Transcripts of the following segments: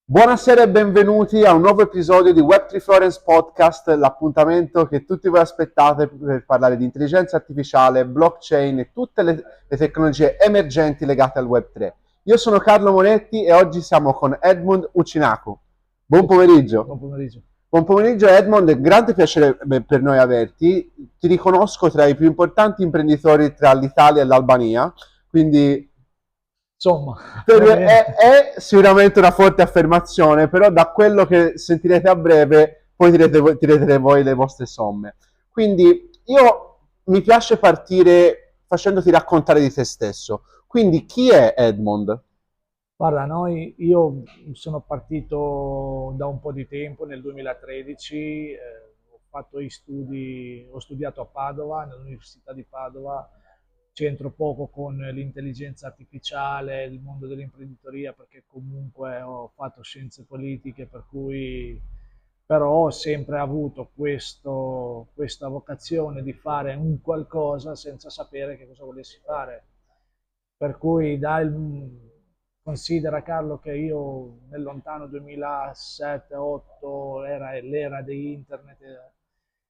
Buonasera e benvenuti a un nuovo episodio di Web3 Florence Podcast, l'appuntamento che tutti voi aspettate per parlare di intelligenza artificiale, blockchain e tutte le tecnologie emergenti legate al Web3. Io sono Carlo Monetti e oggi siamo con Edmund Ucinaku. Buon pomeriggio. Buon pomeriggio. Buon pomeriggio Edmund, è un grande piacere per noi averti. Ti riconosco tra i più importanti imprenditori tra l'Italia e l'Albania, quindi Insomma, va bene. è sicuramente una forte affermazione, però da quello che sentirete a breve poi tirerete voi le vostre somme. Quindi mi piace partire facendoti raccontare di te stesso. Quindi chi è Edmond? Guarda, io sono partito da un po' di tempo, nel 2013, ho fatto gli studi, ho studiato a Padova, nell'Università di Padova, c'entro poco con l'intelligenza artificiale, il mondo dell'imprenditoria, perché comunque ho fatto scienze politiche, per cui però ho sempre avuto questa vocazione di fare un qualcosa senza sapere che cosa volessi fare. Per cui considera Carlo che io nel lontano 2007-2008 era l'era di internet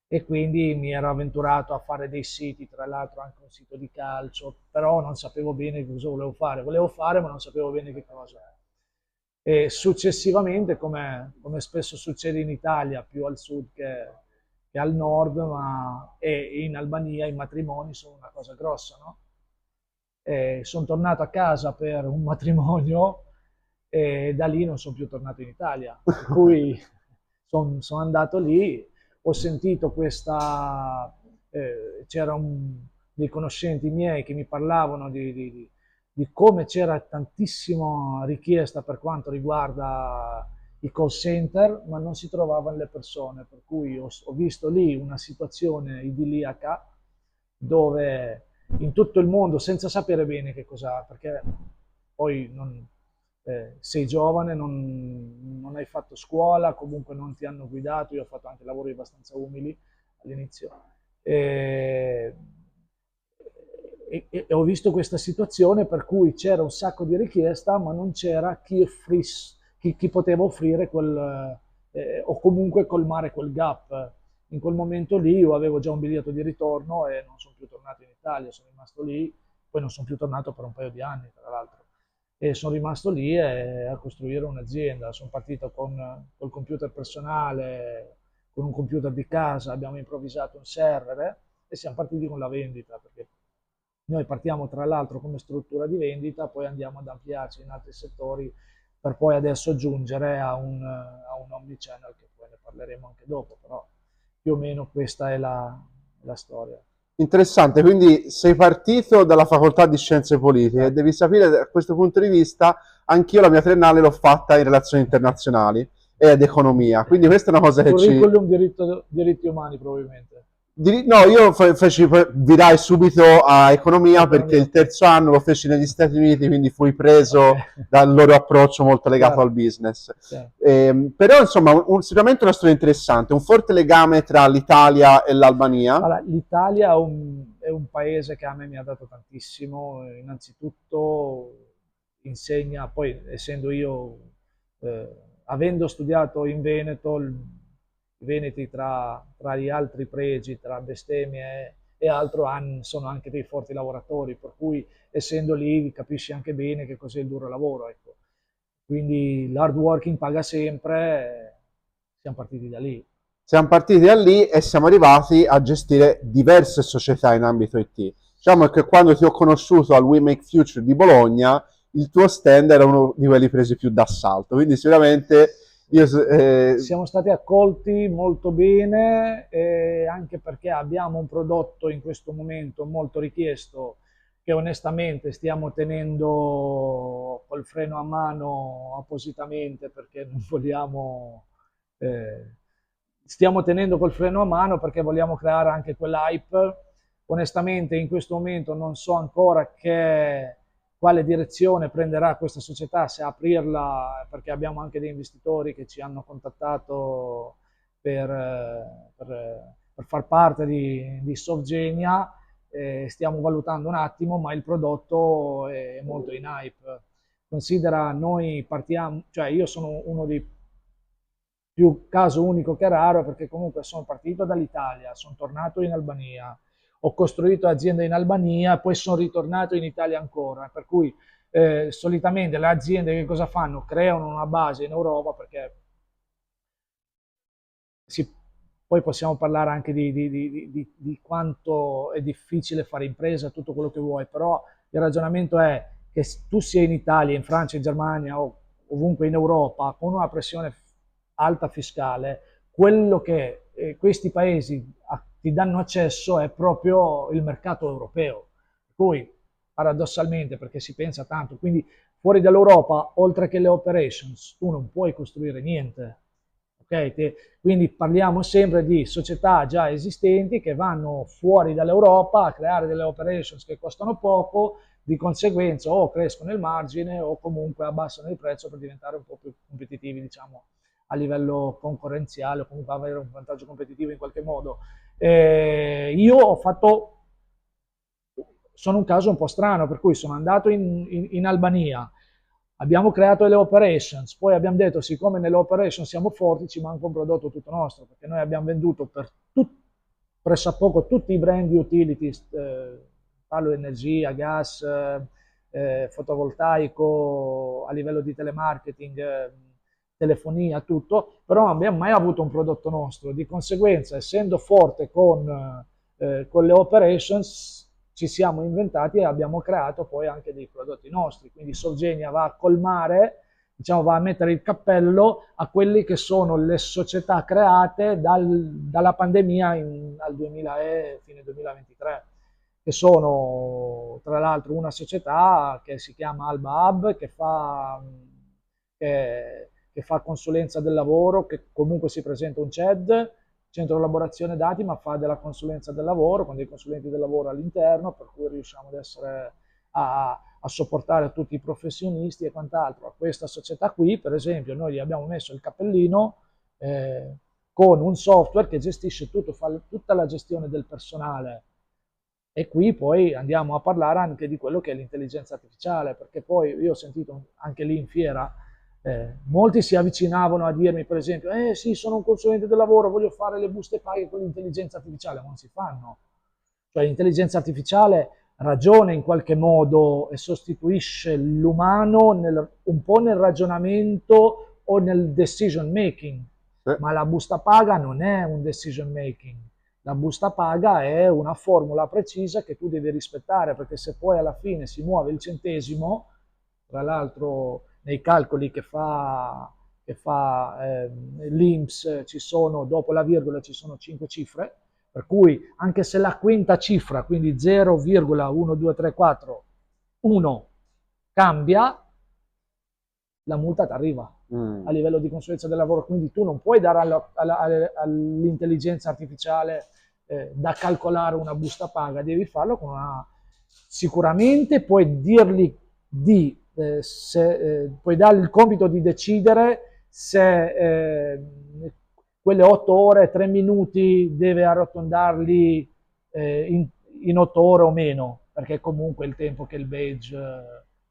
e quindi mi ero avventurato a fare dei siti, tra l'altro anche un sito di calcio, però non sapevo bene cosa volevo fare. Volevo fare, ma non sapevo bene che cosa. E successivamente, come spesso succede in Italia, più al sud che al nord, e in Albania i matrimoni sono una cosa grossa, no? Sono tornato a casa per un matrimonio e da lì non sono più tornato in Italia. Per cui sono andato lì, ho sentito dei conoscenti miei che mi parlavano di come c'era tantissima richiesta per quanto riguarda i call center, ma non si trovavano le persone, per cui ho visto lì una situazione idilliaca dove in tutto il mondo, senza sapere bene che cosa, perché poi sei giovane, non hai fatto scuola, comunque non ti hanno guidato, io ho fatto anche lavori abbastanza umili all'inizio. E, e ho visto questa situazione per cui c'era un sacco di richiesta, ma non c'era chi poteva offrire o comunque colmare quel gap. In quel momento lì io avevo già un biglietto di ritorno e non sono più tornato in Italia, sono rimasto lì, poi non sono più tornato per un paio di anni, tra l'altro. E sono rimasto lì a costruire un'azienda. Sono partito col computer personale, con un computer di casa, abbiamo improvvisato un server e siamo partiti con la vendita, perché noi partiamo tra l'altro come struttura di vendita, poi andiamo ad ampliarci in altri settori per poi adesso giungere a un omnichannel che poi ne parleremo anche dopo, però più o meno questa è la storia. Interessante, quindi sei partito dalla facoltà di scienze politiche e Esatto. devi sapere da questo punto di vista, anch'io la mia triennale l'ho fatta in relazioni internazionali ed economia, quindi questa è una cosa che ci... Curriculum diritti umani probabilmente. No, io feci, virai subito a economia perché Economia, il ok. terzo anno lo feci negli Stati Uniti, quindi fui Ok, preso dal loro approccio molto legato chiaro, al business. chiaro. Però, insomma, sicuramente una storia interessante, un forte legame tra l'Italia e l'Albania. Allora, l'Italia è un paese che a me mi ha dato tantissimo, innanzitutto insegna, poi essendo io, avendo studiato in Veneto, i Veneti tra gli altri pregi, tra bestemmie e altro, sono anche dei forti lavoratori, per cui essendo lì capisci anche bene che cos'è il duro lavoro, ecco. Quindi l'hard working paga sempre, siamo partiti da lì. Siamo partiti da lì e siamo arrivati a gestire diverse società in ambito IT. Diciamo che quando ti ho conosciuto al We Make Future di Bologna, il tuo stand era uno di quelli presi più d'assalto, quindi sicuramente io... Siamo stati accolti molto bene, anche perché abbiamo un prodotto in questo momento molto richiesto che onestamente stiamo tenendo col freno a mano appositamente perché non vogliamo, eh, stiamo tenendo col freno a mano perché vogliamo creare anche quell'hype. Onestamente in questo momento non so ancora quale direzione prenderà questa società, se aprirla, perché abbiamo anche dei investitori che ci hanno contattato per far parte di Softgenia. Stiamo valutando un attimo, ma il prodotto è molto in hype. Considera, noi partiamo, cioè io sono uno dei più caso unico che raro, perché comunque sono partito dall'Italia, sono tornato in Albania, ho costruito azienda in Albania, poi sono ritornato in Italia ancora, per cui solitamente le aziende che cosa fanno? Creano una base in Europa, perché si- poi possiamo parlare anche di quanto è difficile fare impresa, tutto quello che vuoi, però il ragionamento è che tu sia in Italia, in Francia, in Germania o ovunque in Europa, con una pressione alta fiscale, quello che questi paesi ti danno accesso è proprio il mercato europeo. Per cui, paradossalmente, perché si pensa tanto, quindi fuori dall'Europa, oltre che le operations, tu non puoi costruire niente. Okay? Quindi parliamo sempre di società già esistenti che vanno fuori dall'Europa a creare delle operations che costano poco, di conseguenza o crescono il margine o comunque abbassano il prezzo per diventare un po' più competitivi, diciamo, a livello concorrenziale o comunque avere un vantaggio competitivo in qualche modo. Io ho fatto, sono un caso un po' strano, per cui sono andato in Albania, abbiamo creato le operations, poi abbiamo detto siccome nelle operations siamo forti ci manca un prodotto tutto nostro, perché noi abbiamo venduto per pressappoco tutti i brand di utilities, parlo di energia, gas, fotovoltaico, a livello di telemarketing, telefonia, tutto, però non abbiamo mai avuto un prodotto nostro, di conseguenza essendo forte con le operations ci siamo inventati e abbiamo creato poi anche dei prodotti nostri, quindi Sorgenia va a colmare, diciamo, va a mettere il cappello a quelle che sono le società create dalla pandemia al 2000 e fine 2023, che sono tra l'altro una società che si chiama Alba Hub, che fa consulenza del lavoro, che comunque si presenta un CED, centro elaborazione dati, ma fa della consulenza del lavoro con dei consulenti del lavoro all'interno, per cui riusciamo ad essere a sopportare tutti i professionisti e quant'altro. A questa società qui, per esempio, noi gli abbiamo messo il cappellino con un software che gestisce tutto, fa tutta la gestione del personale. E qui poi andiamo a parlare anche di quello che è l'intelligenza artificiale, perché poi io ho sentito anche lì in fiera, molti si avvicinavano a dirmi, per esempio, sì, sono un consulente del lavoro, voglio fare le buste paga con l'intelligenza artificiale, ma non si fanno. Cioè l'intelligenza artificiale ragiona in qualche modo e sostituisce l'umano un po' nel ragionamento o nel decision making, ma la busta paga non è un decision making. La busta paga è una formula precisa che tu devi rispettare, perché se poi alla fine si muove il centesimo, tra l'altro nei calcoli che fa l'INPS ci sono, dopo la virgola ci sono 5 cifre, per cui anche se la quinta cifra, quindi 0,1234, 1 cambia, la multa ti arriva a livello di consulenza del lavoro, quindi tu non puoi dare all'intelligenza artificiale da calcolare una busta paga, devi farlo con una... Sicuramente puoi dirgli puoi dargli il compito di decidere se quelle 8 ore, 3 minuti deve arrotondarli in 8 ore o meno, perché comunque il tempo che il badge,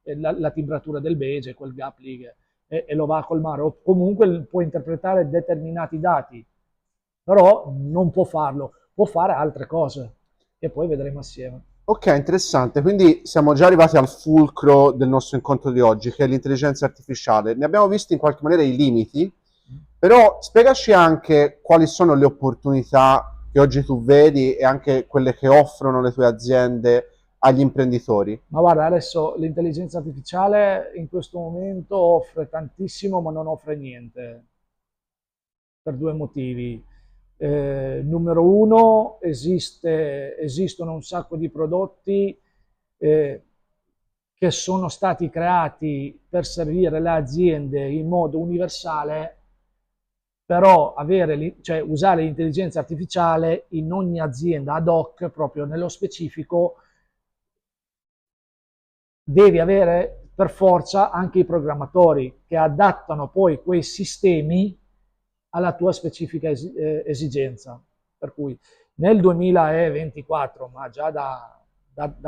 la timbratura del badge e quel gap lì e lo va a colmare, o comunque può interpretare determinati dati, però non può farlo, può fare altre cose che poi vedremo assieme. Ok, interessante. Quindi siamo già arrivati al fulcro del nostro incontro di oggi, che è l'intelligenza artificiale. Ne abbiamo visto in qualche maniera i limiti, però spiegaci anche quali sono le opportunità che oggi tu vedi e anche quelle che offrono le tue aziende agli imprenditori. Ma guarda, adesso l'intelligenza artificiale in questo momento offre tantissimo, ma non offre niente, per due motivi. Numero uno, esistono un sacco di prodotti eh, che sono stati creati per servire le aziende in modo universale, però cioè usare l'intelligenza artificiale in ogni azienda ad hoc, proprio nello specifico, devi avere per forza anche i programmatori che adattano poi quei sistemi alla tua specifica esigenza. Per cui nel 2024, ma già da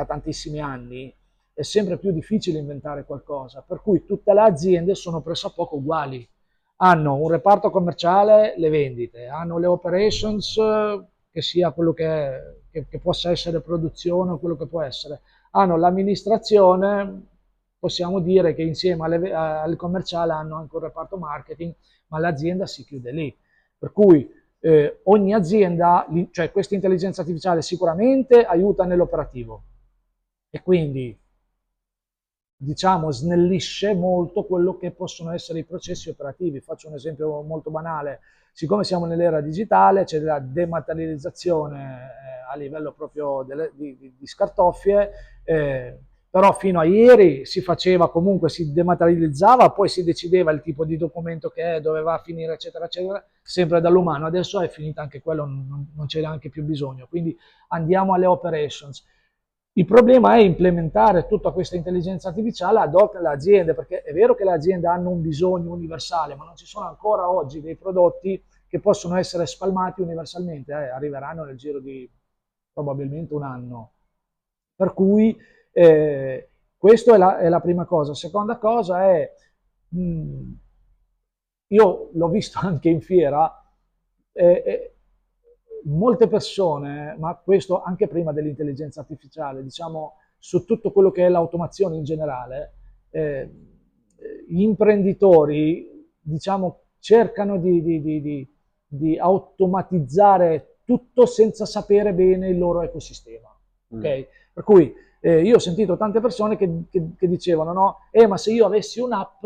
tantissimi anni, è sempre più difficile inventare qualcosa, per cui tutte le aziende sono pressappoco uguali. Hanno un reparto commerciale, le vendite, hanno le operations, che sia quello che possa essere produzione o quello che può essere, hanno l'amministrazione, possiamo dire che insieme al commerciale hanno anche un reparto marketing, ma l'azienda si chiude lì. Per cui ogni azienda, cioè questa intelligenza artificiale sicuramente aiuta nell'operativo e quindi diciamo snellisce molto quello che possono essere i processi operativi. Faccio un esempio molto banale: siccome siamo nell'era digitale c'è la dematerializzazione a livello proprio di scartoffie, però fino a ieri si faceva comunque, si dematerializzava, poi si decideva il tipo di documento che è, dove va a finire, eccetera, eccetera, sempre dall'umano. Adesso è finita anche quello, non c'è neanche più bisogno, quindi andiamo alle operations. Il problema è implementare tutta questa intelligenza artificiale ad hoc nelle aziende, perché è vero che le aziende hanno un bisogno universale, ma non ci sono ancora oggi dei prodotti che possono essere spalmati universalmente, arriveranno nel giro di probabilmente un anno. Per cui questa è la prima cosa. Seconda cosa è, io l'ho visto anche in fiera, molte persone, ma questo anche prima dell'intelligenza artificiale, diciamo su tutto quello che è l'automazione in generale, gli imprenditori, diciamo, cercano di automatizzare tutto senza sapere bene il loro ecosistema. Okay? Per cui io ho sentito tante persone che dicevano, no? Ma se io avessi un'app,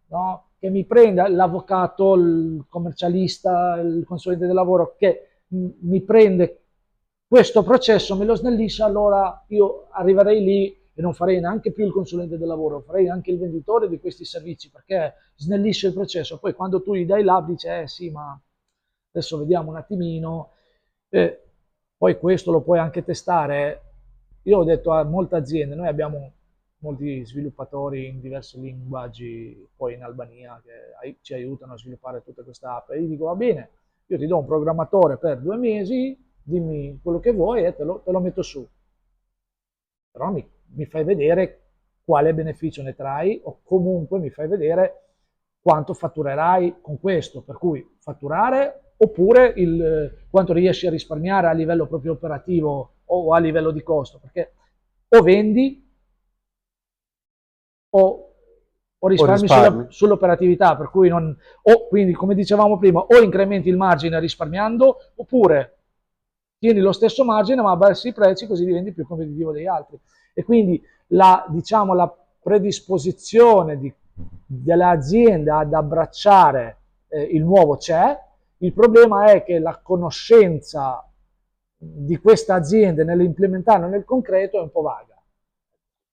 no? Che mi prenda l'avvocato, il commercialista, il consulente del lavoro, che mi prende questo processo, me lo snellisce, allora io arriverei lì e non farei neanche più il consulente del lavoro, farei anche il venditore di questi servizi, perché snellisce il processo. Poi quando tu gli dai l'app dice, sì, ma adesso vediamo un attimino, poi questo lo puoi anche testare. Io ho detto a molte aziende, noi abbiamo molti sviluppatori in diversi linguaggi poi in Albania che ci aiutano a sviluppare tutte queste app, e gli dico, va bene, io ti do un programmatore per 2 mesi, dimmi quello che vuoi e te lo metto su, però mi fai vedere quale beneficio ne trai, o comunque mi fai vedere quanto fatturerai con questo, per cui fatturare, oppure quanto riesci a risparmiare a livello proprio operativo o a livello di costo, perché o vendi o risparmi sull'operatività, per cui quindi come dicevamo prima, o incrementi il margine risparmiando, oppure tieni lo stesso margine ma abbassi i prezzi, così diventi più competitivo degli altri. E quindi diciamo, la predisposizione dell'azienda ad abbracciare il nuovo c'è. Il problema è che la conoscenza di questa azienda nell'implementarlo nel concreto è un po' vaga.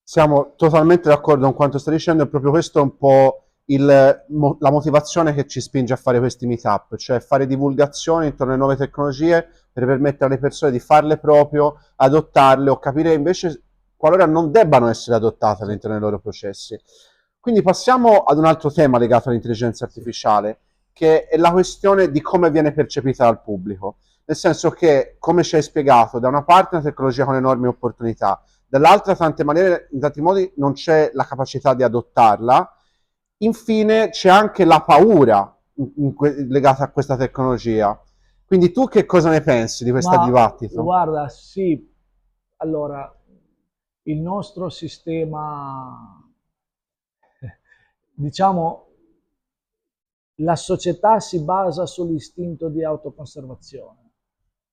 Siamo totalmente d'accordo con quanto stai dicendo, e proprio questo è un po' la motivazione che ci spinge a fare questi meetup, cioè fare divulgazione intorno alle nuove tecnologie per permettere alle persone di farle proprio, adottarle o capire invece qualora non debbano essere adottate all'interno dei loro processi. Quindi passiamo ad un altro tema legato all'intelligenza artificiale, che è la questione di come viene percepita dal pubblico. Nel senso che, come ci hai spiegato, da una parte è una tecnologia con enormi opportunità, dall'altra in tanti modi non c'è la capacità di adottarla. Infine c'è anche la paura legata a questa tecnologia. Quindi tu che cosa ne pensi di questo dibattito? Guarda, sì, allora, il nostro sistema, diciamo, la società si basa sull'istinto di autoconservazione,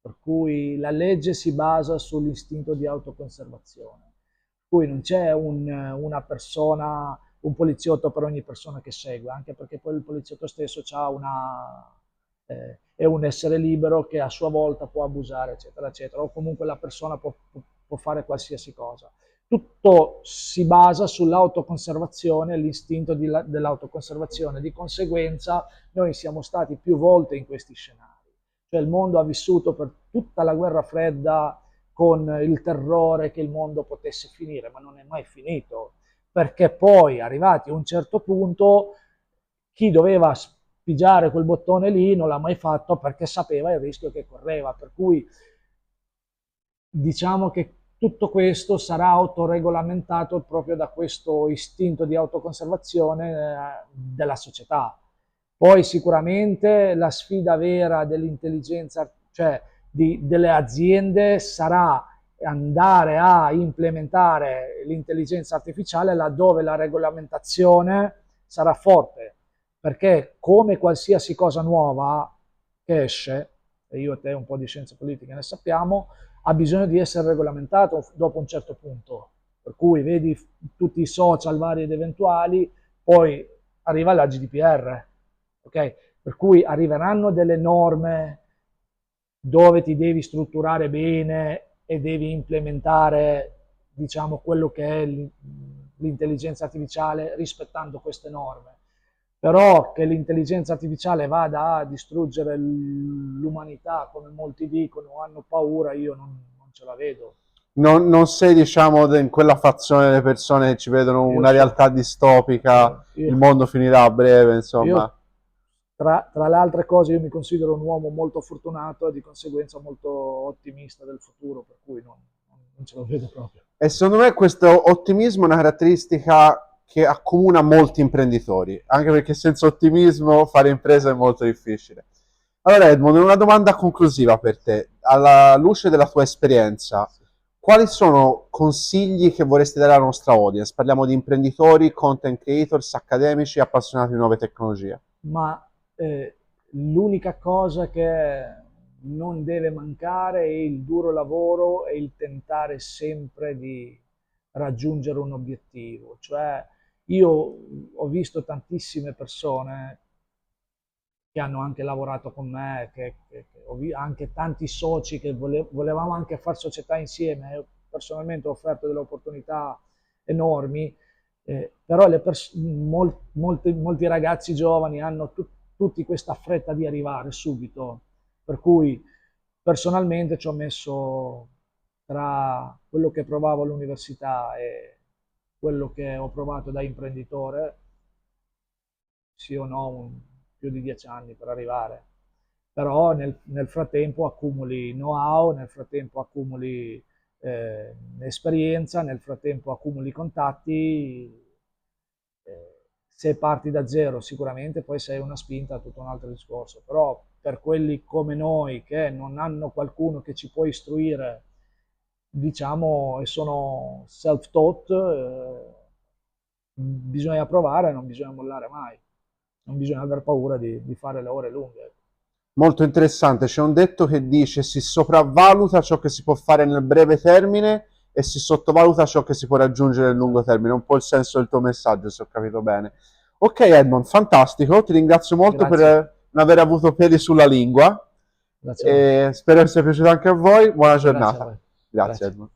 per cui la legge si basa sull'istinto di autoconservazione, per cui non c'è una persona, un poliziotto per ogni persona che segue, anche perché poi il poliziotto stesso è un essere libero che a sua volta può abusare, eccetera, eccetera, o comunque la persona può fare qualsiasi cosa. Tutto si basa sull'autoconservazione, l'istinto dell'autoconservazione. Di conseguenza noi siamo stati più volte in questi scenari. Cioè il mondo ha vissuto per tutta la guerra fredda con il terrore che il mondo potesse finire, ma non è mai finito, perché poi arrivati a un certo punto chi doveva pigiare quel bottone lì non l'ha mai fatto perché sapeva il rischio che correva, per cui diciamo che tutto questo sarà autoregolamentato proprio da questo istinto di autoconservazione della società. Poi sicuramente la sfida vera dell'intelligenza, cioè delle aziende, sarà andare a implementare l'intelligenza artificiale laddove la regolamentazione sarà forte, perché come qualsiasi cosa nuova che esce, e io e te un po' di scienze politiche ne sappiamo, ha bisogno di essere regolamentato dopo un certo punto. Per cui vedi tutti i social vari ed eventuali, poi arriva la GDPR, ok? Per cui arriveranno delle norme dove ti devi strutturare bene e devi implementare, diciamo, quello che è l'intelligenza artificiale rispettando queste norme. Però che l'intelligenza artificiale vada a distruggere l'umanità, come molti dicono, hanno paura, io non ce la vedo. Non sei, diciamo, in quella fazione delle persone che ci vedono Io una so, realtà distopica, il io, mondo finirà a breve, insomma. io tra le altre cose, io mi considero un uomo molto fortunato e di conseguenza molto ottimista del futuro, per cui non ce lo vedo proprio. E secondo me questo ottimismo è una caratteristica che accomuna molti imprenditori, anche perché senza ottimismo fare impresa è molto difficile. Allora Edmond, una domanda conclusiva per te. Alla luce della tua esperienza, quali sono consigli che vorresti dare alla nostra audience? Parliamo di imprenditori, content creators, accademici, appassionati di nuove tecnologie. Ma l'unica cosa che non deve mancare è il duro lavoro e il tentare sempre di raggiungere un obiettivo. Cioè, io ho visto tantissime persone che hanno anche lavorato con me, anche tanti soci che volevamo anche fare società insieme. Io personalmente ho offerto delle opportunità enormi, però molti ragazzi giovani hanno tutti questa fretta di arrivare subito, per cui personalmente ci ho messo tra quello che provavo all'università e quello che ho provato da imprenditore, sì o no, più di 10 anni per arrivare. Però nel frattempo accumuli know-how, nel frattempo accumuli esperienza, nel frattempo accumuli contatti. Se parti da zero sicuramente poi sei una spinta a tutto un altro discorso, però per quelli come noi che non hanno qualcuno che ci può istruire, diciamo, e sono self-taught, bisogna provare, non bisogna mollare mai, non bisogna aver paura di fare le ore lunghe. Molto interessante, c'è un detto che dice si sopravvaluta ciò che si può fare nel breve termine e si sottovaluta ciò che si può raggiungere nel lungo termine, un po' il senso del tuo messaggio, se ho capito bene. Ok Edmond, fantastico, ti ringrazio molto per Grazie, non aver avuto peli sulla lingua grazie a voi, e spero che sia piaciuto anche a voi, buona grazie a giornata. voi, Grazie grazie. Edmond.